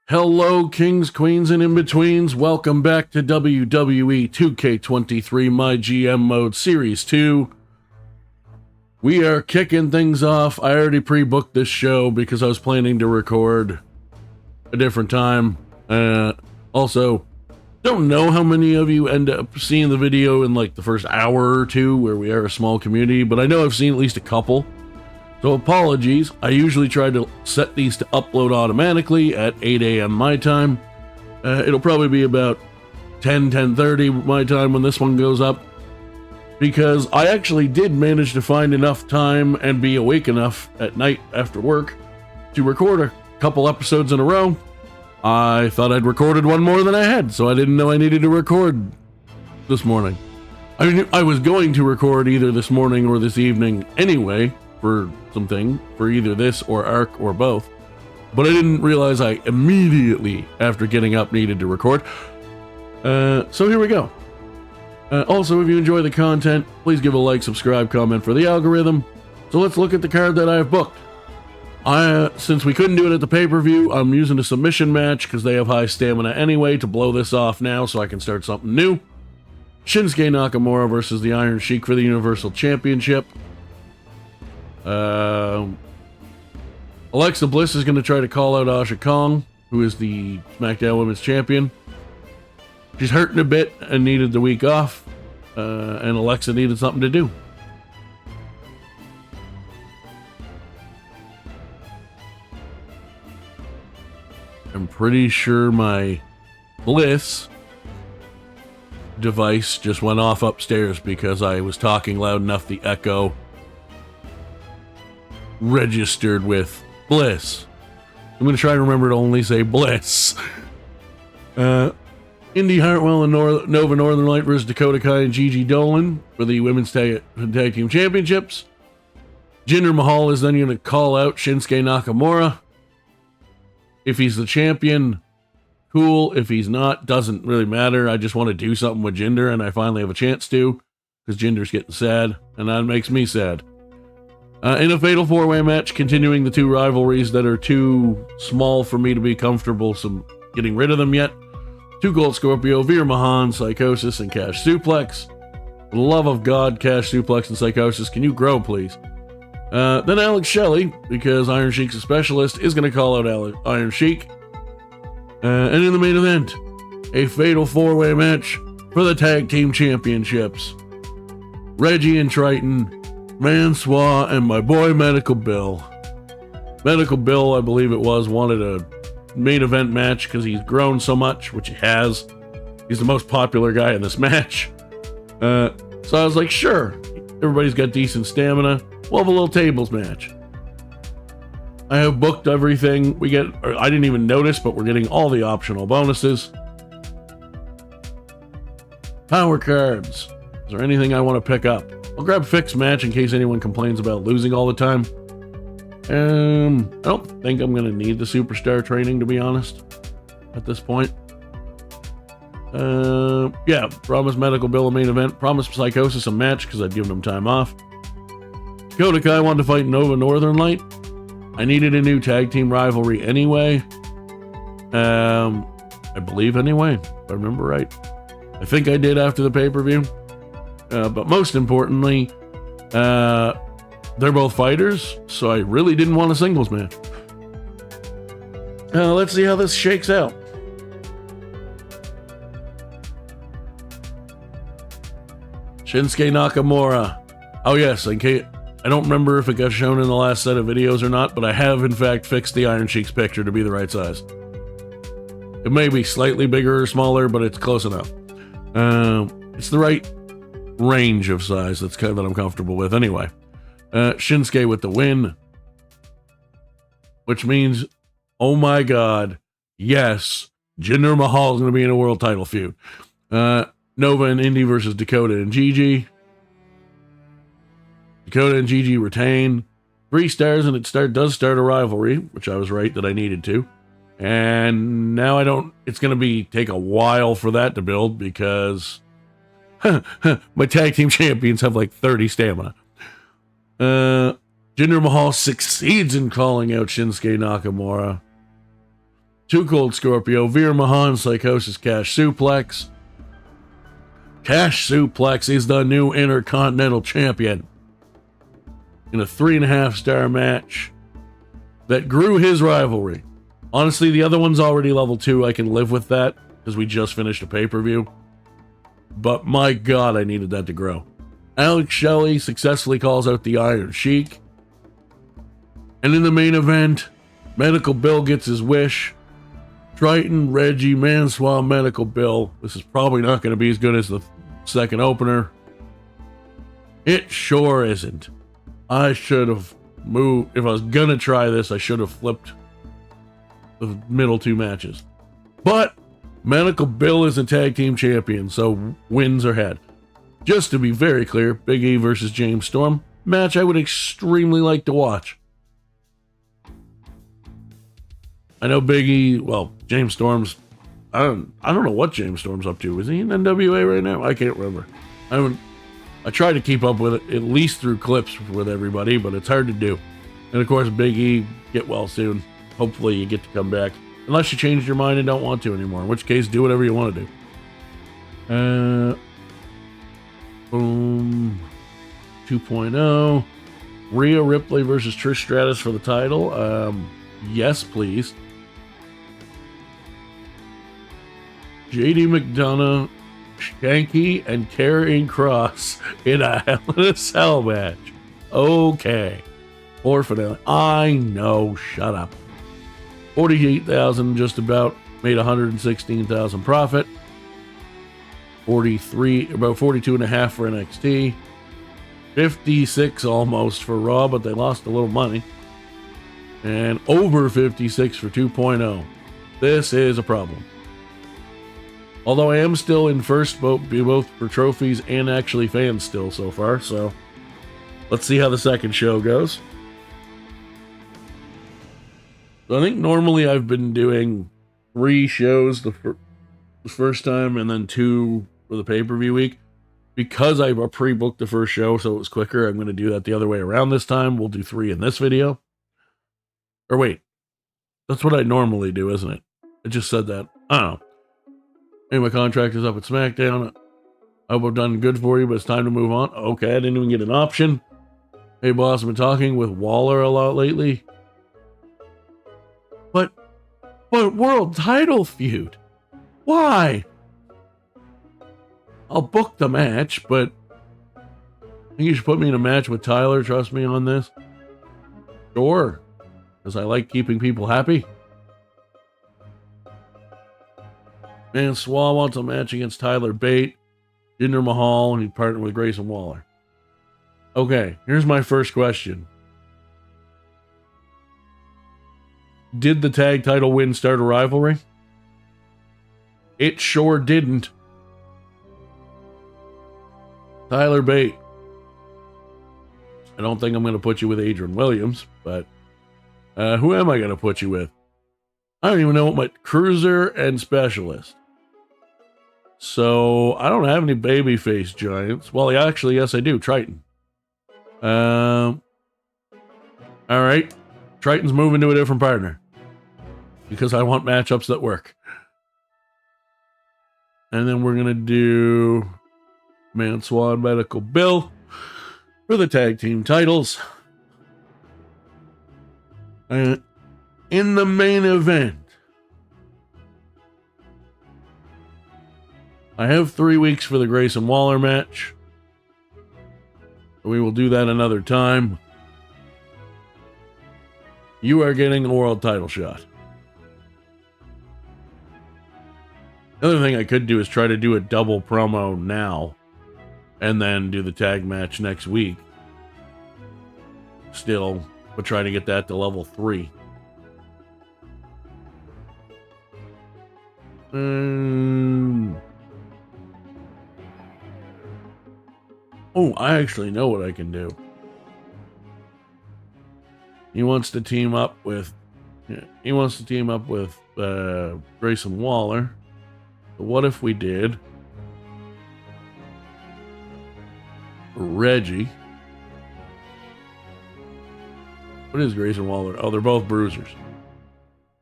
Hello, kings, queens, and in-betweens. Welcome back to WWE 2k23 MyGM Mode Series 2. We are kicking things off. I already pre-booked this show because I was planning to record a different time. Also, don't know how many of you end up seeing the video in like the first hour or two where we are a small community, but I know I've seen at least a couple. So apologies. I usually try to set these to upload automatically at 8 a.m. my time. It'll probably be about 10:30 my time when this one goes up, because I actually did manage to find enough time and be awake enough at night after work to record a couple episodes in a row. I thought I'd recorded one more than I had, so I didn't know I needed to record this morning. I mean, I was going to record either this morning or this evening anyway, for something, for either this or ARC or both, but I didn't realize I immediately after getting up needed to record. So here we go. Also, if you enjoy the content, please give a like, subscribe, comment for the algorithm. So let's look at the card that I have booked. Since we couldn't do it at the pay-per-view, I'm using a submission match because they have high stamina anyway to blow this off now so I can start something new. Shinsuke Nakamura versus the Iron Sheik for the Universal Championship. Alexa Bliss is going to try to call out Asha Kong, who is the SmackDown Women's Champion. She's hurting a bit and needed the week off, and Alexa needed something to do. I'm pretty sure my Bliss device just went off upstairs because I was talking loud enough the echo registered with Bliss. I'm going to try to remember to only say Bliss. Indy Hartwell and Nova Northern Light versus Dakota Kai and Gigi Dolan for the Women's Tag Team Championships. Jinder Mahal is then going to call out Shinsuke Nakamura. If he's the champion, cool. If he's not, doesn't really matter. I just want to do something with Jinder, and I finally have a chance to, because Jinder's getting sad, and that makes me sad. In a fatal four-way match, continuing the two rivalries that are too small for me to be comfortable getting rid of them yet. 2 Gold Scorpio, Veer Mahan, Psychosis, and Cash Suplex. For the love of God, Cash Suplex and Psychosis, can you grow, please? Then Alex Shelley, because Iron Sheik's a specialist, is going to call out Iron Sheik. And in the main event, a fatal four-way match for the Tag Team Championships. Reggie and Triton, Mansoor, and my boy Medical Bill. Medical Bill, I believe it was, wanted a main event match because he's grown so much, which he has. He's the most popular guy in this match. So I was like, sure, everybody's got decent stamina. We'll have a little tables match. I have booked everything. I didn't even notice, but we're getting all the optional bonuses. Power cards. Is there anything I want to pick up? I'll grab fixed match in case anyone complains about losing all the time. I don't think I'm going to need the superstar training, to be honest, at this point. Yeah, promise Medical Bill a main event. Promise Psychosis a match because I'd given him time off. Dakota Kai wanted to fight Nova Northern Light. I needed a new tag team rivalry anyway. I believe anyway, if I remember right. I think I did after the pay-per-view. But most importantly, they're both fighters, so I really didn't want a singles match. Let's see how this shakes out. Shinsuke Nakamura. Oh yes, in case, I don't remember if it got shown in the last set of videos or not, but I have in fact fixed the Iron Sheik's picture to be the right size. It may be slightly bigger or smaller, but it's close enough. It's the right range of size that I'm comfortable with anyway. Shinsuke with the win, which means, oh my god, yes, Jinder Mahal is going to be in a world title feud. Nova and Indy versus Dakota and Gigi. Dakota and Gigi retain 3 stars, and it does start a rivalry, which I was right that I needed to. And now it's going to take a while for that to build because my tag team champions have like 30 stamina. Jinder Mahal succeeds in calling out Shinsuke Nakamura. Too Cold Scorpio, Veer Mahan, Psychosis, Cash Suplex. Cash Suplex is the new Intercontinental Champion in a 3.5-star match that grew his rivalry. Honestly, the other one's already level 2. I can live with that because we just finished a pay-per-view. But my God, I needed that to grow. Alex Shelley successfully calls out the Iron Sheik. And in the main event, Medical Bill gets his wish. Triton, Reggie, Manswell, Medical Bill. This is probably not going to be as good as the second opener. It sure isn't. I should have moved. If I was going to try this, I should have flipped the middle 2 matches. But Medical Bill is a tag team champion, so wins are had. Just to be very clear, Big E versus James Storm. Match I would extremely like to watch. I know Big E, well, James Storm's, I don't know what James Storm's up to. Is he in NWA right now? I can't remember. I try to keep up with it, at least through clips with everybody, but it's hard to do. And of course, Big E, get well soon. Hopefully you get to come back. Unless you changed your mind and don't want to anymore, in which case, do whatever you want to do. Boom. 2.0. Rhea Ripley versus Trish Stratus for the title. Yes, please. JD McDonough, Shanky, and Karrion Kross in a Hell in a Cell match. Okay. Or finale. I know. Shut up. 48,000 just about. Made 116,000 profit. 43, about 42.5 for NXT. 56 almost for Raw, but they lost a little money. And over 56 for 2.0. This is a problem. Although I am still in first, both for trophies and actually fans still so far, so let's see how the second show goes. So I think normally I've been doing 3 shows the first time and then 2 for the pay-per-view week. Because I pre-booked the first show so it was quicker, I'm going to do that the other way around this time. We'll do 3 in this video. Or wait, that's what I normally do, isn't it? I just said that. I don't know. Hey, my contract is up at SmackDown. I hope I've done good for you, but it's time to move on. Okay, I didn't even get an option. Hey, boss, I've been talking with Waller a lot lately. But world title feud. Why? I'll book the match, but I think you should put me in a match with Tyler. Trust me on this. Sure. Because I like keeping people happy. Man, Swall wants a match against Tyler Bate, Jinder Mahal, and he'd partner with Grayson Waller. Okay, here's my first question. Did the tag title win start a rivalry? It sure didn't. Tyler Bate. I don't think I'm going to put you with Adrian Williams, but who am I going to put you with? I don't even know what my cruiser and specialist. So I don't have any babyface giants. Well, actually, yes, I do. Triton. All right. Triton's moving to a different partner because I want matchups that work. And then we're going to do Mansoor and Medical Bill for the tag team titles. In the main event, I have 3 weeks for the Grayson Waller match. We will do that another time. You are getting a world title shot. The other thing I could do is try to do a double promo now and then do the tag match next week. Still, but try to get that to level 3. Oh, I actually know what I can do. He wants to team up with Grayson Waller. But what if we did Reggie? What is Grayson Waller? Oh, they're both bruisers.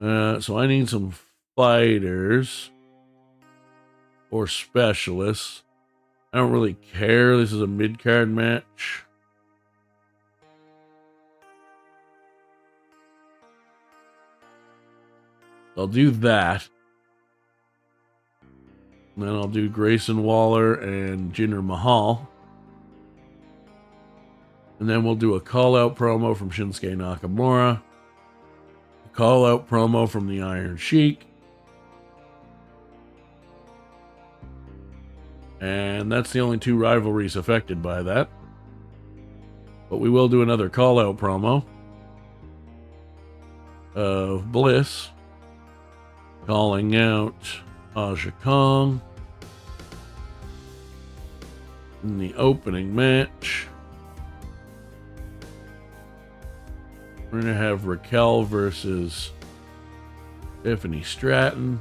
So I need some fighters or specialists. I don't really care. This is a mid-card match. I'll do that. And then I'll do Grayson Waller and Jinder Mahal. And then we'll do a call-out promo from Shinsuke Nakamura. A call-out promo from the Iron Sheik. And that's the only two rivalries affected by that. But we will do another call-out promo of Bliss calling out Aja Kong in the opening match. We're going to have Raquel versus Tiffany Stratton.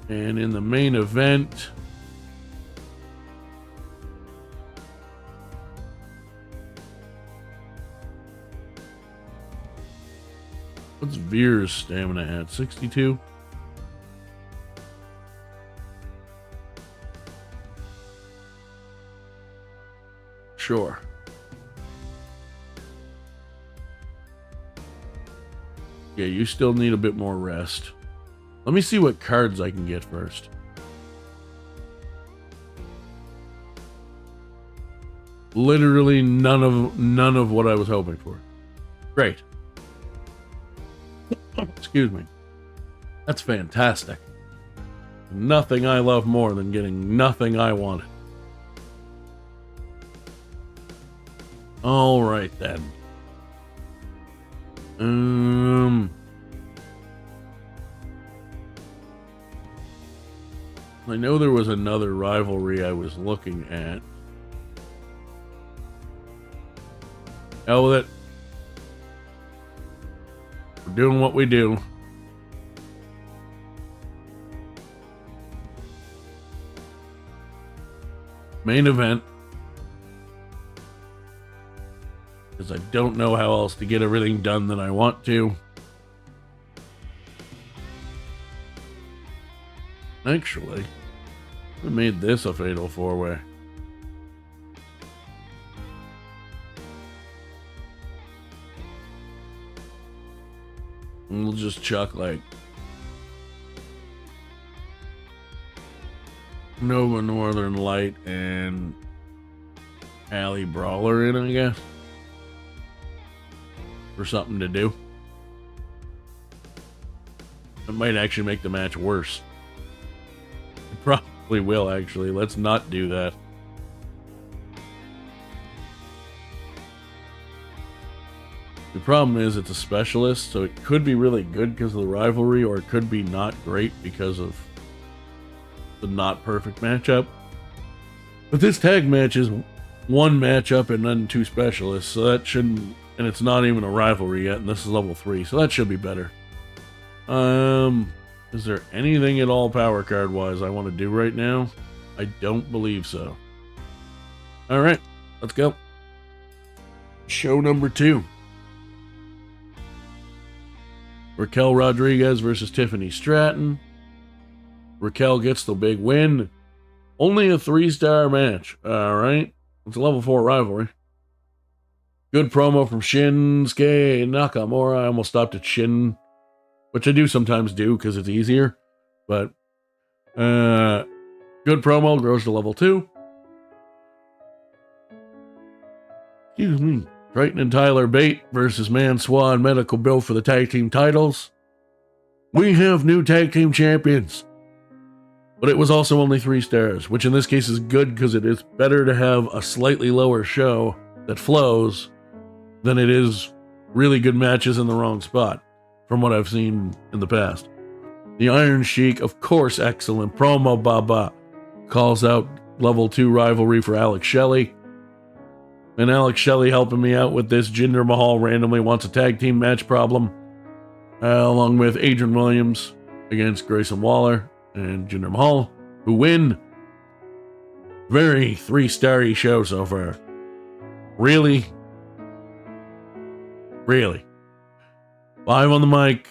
And in the main event, what's Veer's stamina at? 62? Sure. Yeah, you still need a bit more rest. Let me see what cards I can get first. Literally none of what I was hoping for. Great. Excuse me. That's fantastic. Nothing I love more than getting nothing I wanted. All right then. I know there was another rivalry I was looking at. Hell with it. We're doing what we do. Main event. Because I don't know how else to get everything done that I want to. Actually, I made this a fatal four-way. And we'll just chuck like Nova Northern Light and Alley Brawler in, I guess, for something to do. It might actually make the match worse. It probably will, actually. Let's not do that. The problem is it's a specialist, so it could be really good because of the rivalry, or it could be not great because of the not perfect matchup. But this tag match is one matchup and then two specialists, so that shouldn't, and it's not even a rivalry yet, and this is level 3, so that should be better. Is there anything at all power card wise I want to do right now? I don't believe so. Alright, let's go. Show number 2. Raquel Rodriguez versus Tiffany Stratton. Raquel gets the big win. Only a 3-star match. Alright. It's a level 4 rivalry. Good promo from Shinsuke Nakamura. I almost stopped at Shin, which I do sometimes do because it's easier. But good promo, grows to level 2. Excuse me. Triton and Tyler Bate versus Mansoor and Medical Bill for the tag team titles. We have new tag team champions. But it was also only 3 stars, which in this case is good because it is better to have a slightly lower show that flows than it is really good matches in the wrong spot, from what I've seen in the past. The Iron Sheik, of course, excellent promo. Baba calls out level 2 rivalry for Alex Shelley. And Alex Shelley helping me out with this. Jinder Mahal randomly wants a tag team match problem. Along with Adrian Williams against Grayson Waller and Jinder Mahal, who win. Very 3-star-y show so far. Really? Really? Live on the mic.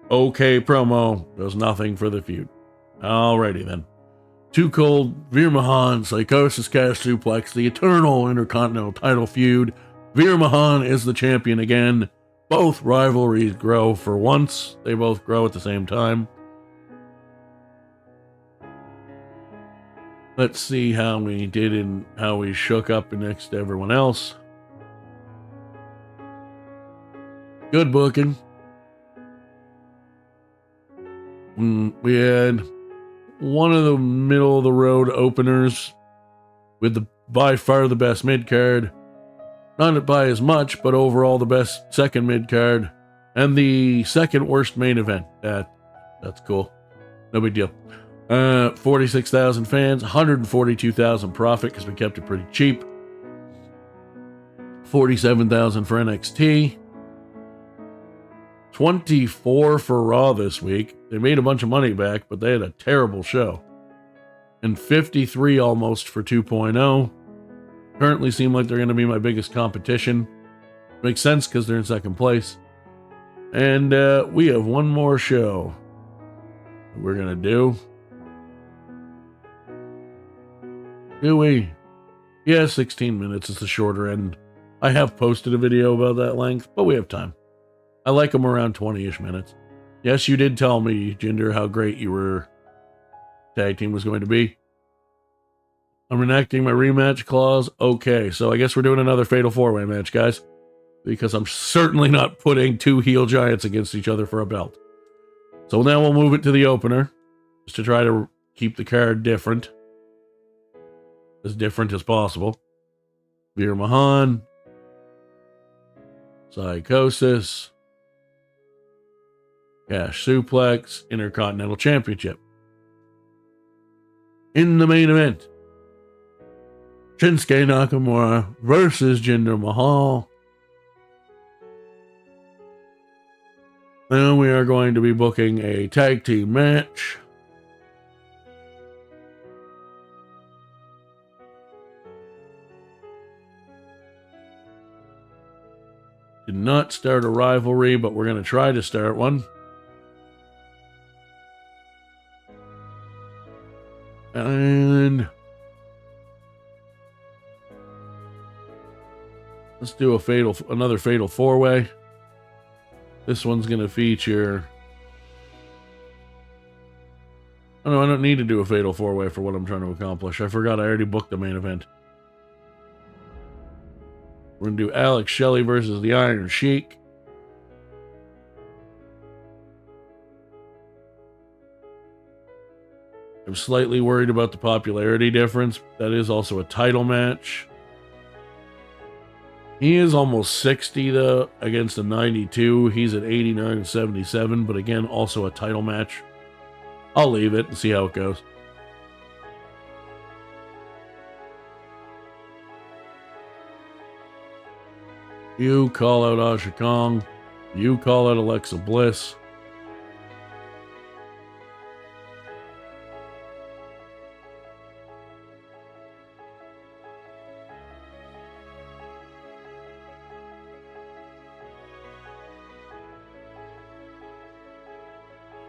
Okay promo. Does nothing for the feud. Alrighty then. Too Cold, Veer Mahan, Psychosis Cash Suplex, the eternal Intercontinental title feud. Veer Mahan is the champion again. Both rivalries grow for once. They both grow at the same time. Let's see how we did and how we shook up next to everyone else. Good booking. We had one of the middle of the road openers with the by far the best mid card. Not by as much, but overall the best second mid card. And the second worst main event. That's cool. No big deal. 46,000 fans, 142,000 profit because we kept it pretty cheap. 47,000 for NXT. 24 for Raw this week. They made a bunch of money back, but they had a terrible show. And 53 almost for 2.0. Currently seem like they're going to be my biggest competition. Makes sense because they're in second place. And we have one more show we're going to do. Do we? Yeah, 16 minutes is the shorter end. I have posted a video about that length, but we have time. I like them around 20-ish minutes. Yes, you did tell me, Jinder, how great your tag team was going to be. I'm enacting my rematch clause. Okay, so I guess we're doing another Fatal 4-Way match, guys. Because I'm certainly not putting two heel giants against each other for a belt. So now we'll move it to the opener. Just to try to keep the card different. As different as possible. Veer Mahan. Psychosis. Cash Suplex. Intercontinental Championship. In the main event. Shinsuke Nakamura versus Jinder Mahal. And we are going to be booking a tag team match. Did not start a rivalry, but we're going to try to start one. And let's do another fatal 4-way. This one's going to feature... Oh no, I don't need to do a fatal 4-way for what I'm trying to accomplish. I forgot I already booked the main event. We're going to do Alex Shelley versus the Iron Sheik. I'm slightly worried about the popularity difference. That is also a title match. He is almost 60 though, against a 92. He's at 89 and 77, but again, also a title match. I'll leave it and see how it goes. You call out Asha Kong. You call out Alexa Bliss.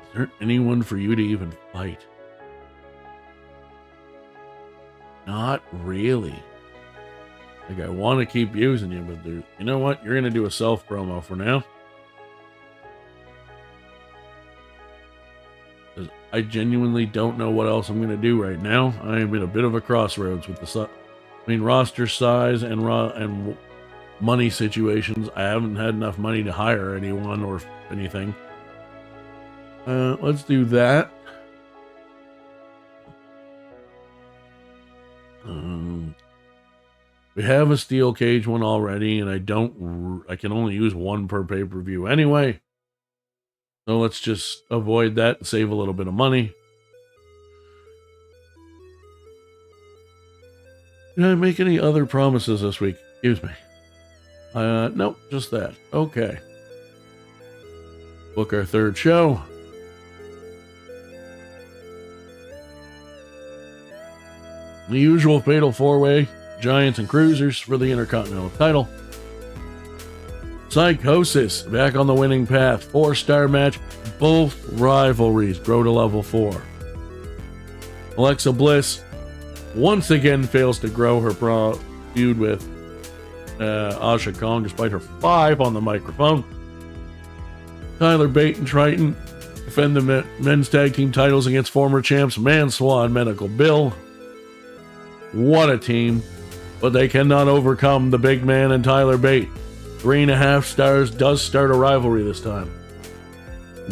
Is there anyone for you to even fight? Not really. Like, I want to keep using you, but you know what? You're going to do a self promo for now. I genuinely don't know what else I'm going to do right now. I am in a bit of a crossroads with roster size and money situations. I haven't had enough money to hire anyone or anything. Let's do that. We have a steel cage one already, and I can only use one per pay-per-view anyway. So let's just avoid that and save a little bit of money. Did I make any other promises this week? Excuse me. Nope, just that. Okay. Book our third show. The usual fatal 4-way. Giants and Cruisers for the Intercontinental title. Psychosis back on the winning path. 4-star match. Both rivalries grow to level 4. Alexa Bliss once again fails to grow her feud with Asha Kong despite her 5 on the microphone. Tyler Bate and Triton defend the men's tag team titles against former champs Mansoor and Medical Bill. What a team. But they cannot overcome the big man and Tyler Bate. 3.5 stars does start a rivalry this time.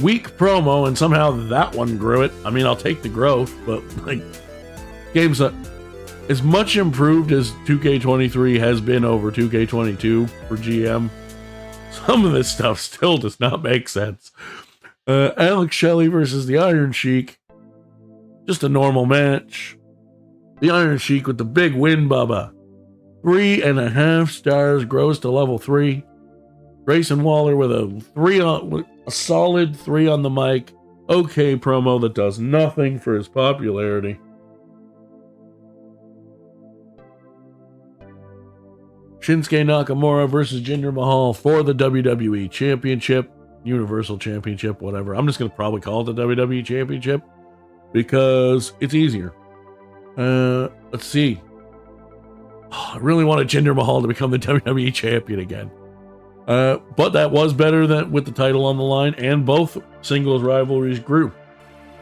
Weak promo, and somehow that one grew it. I mean, I'll take the growth, but like, game's as much improved as 2K23 has been over 2K22 for GM. Some of this stuff still does not make sense. Alex Shelley versus the Iron Sheik. Just a normal match. The Iron Sheik with the big win, Bubba. 3.5 stars, grows to level 3. Grayson Waller with a solid 3 on the mic. Okay promo that does nothing for his popularity. Shinsuke Nakamura versus Jinder Mahal for the WWE Championship, Universal Championship, whatever. I'm just going to probably call it the WWE Championship because it's easier. Let's see. I really wanted Jinder Mahal to become the WWE Champion again. But that was better than with the title on the line, and both singles rivalries grew.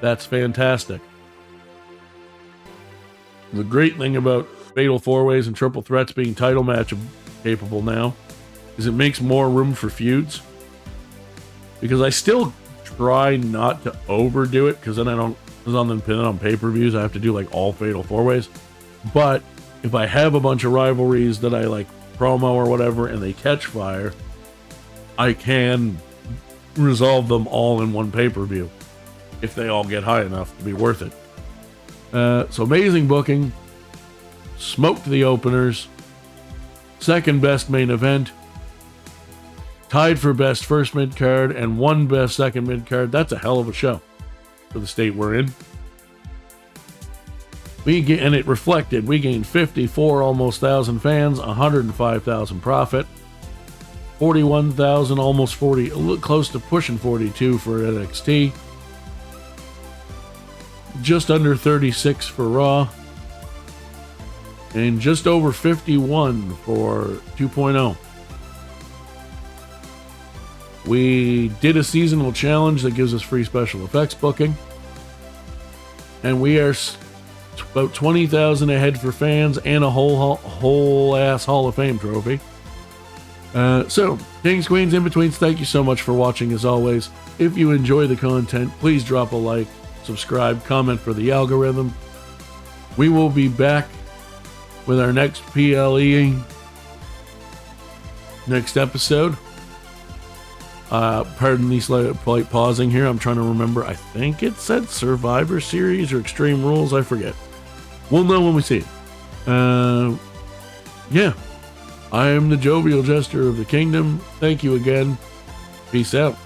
That's fantastic. The great thing about Fatal 4-Ways and Triple Threats being title match capable now is it makes more room for feuds. Because I still try not to overdo it, because then I don't, because on pay-per-views, I have to do like all Fatal 4-Ways. But if I have a bunch of rivalries that I like promo or whatever and they catch fire, I can resolve them all in one pay-per-view if they all get high enough to be worth it. So amazing booking. Smoked the openers. Second best main event. Tied for best first mid-card and one best second mid-card. That's a hell of a show for the state we're in. And it reflected. We gained 54 almost 1,000 fans, 105,000 profit, 41,000, almost 40, close to pushing 42 for NXT, just under 36 for Raw, and just over 51 for 2.0. We did a seasonal challenge that gives us free special effects booking, and we are about 20,000 ahead for fans and a whole ass Hall of Fame trophy. So, Kings, Queens, In-Betweens, thank you so much for watching as always. If you enjoy the content, please drop a like, subscribe, comment for the algorithm. We will be back with our next PLE next episode. Pardon the slight pausing here. I'm trying to remember. I think it said Survivor Series or Extreme Rules. I forget. We'll know when we see it. Yeah. I am the jovial jester of the kingdom. Thank you again. Peace out.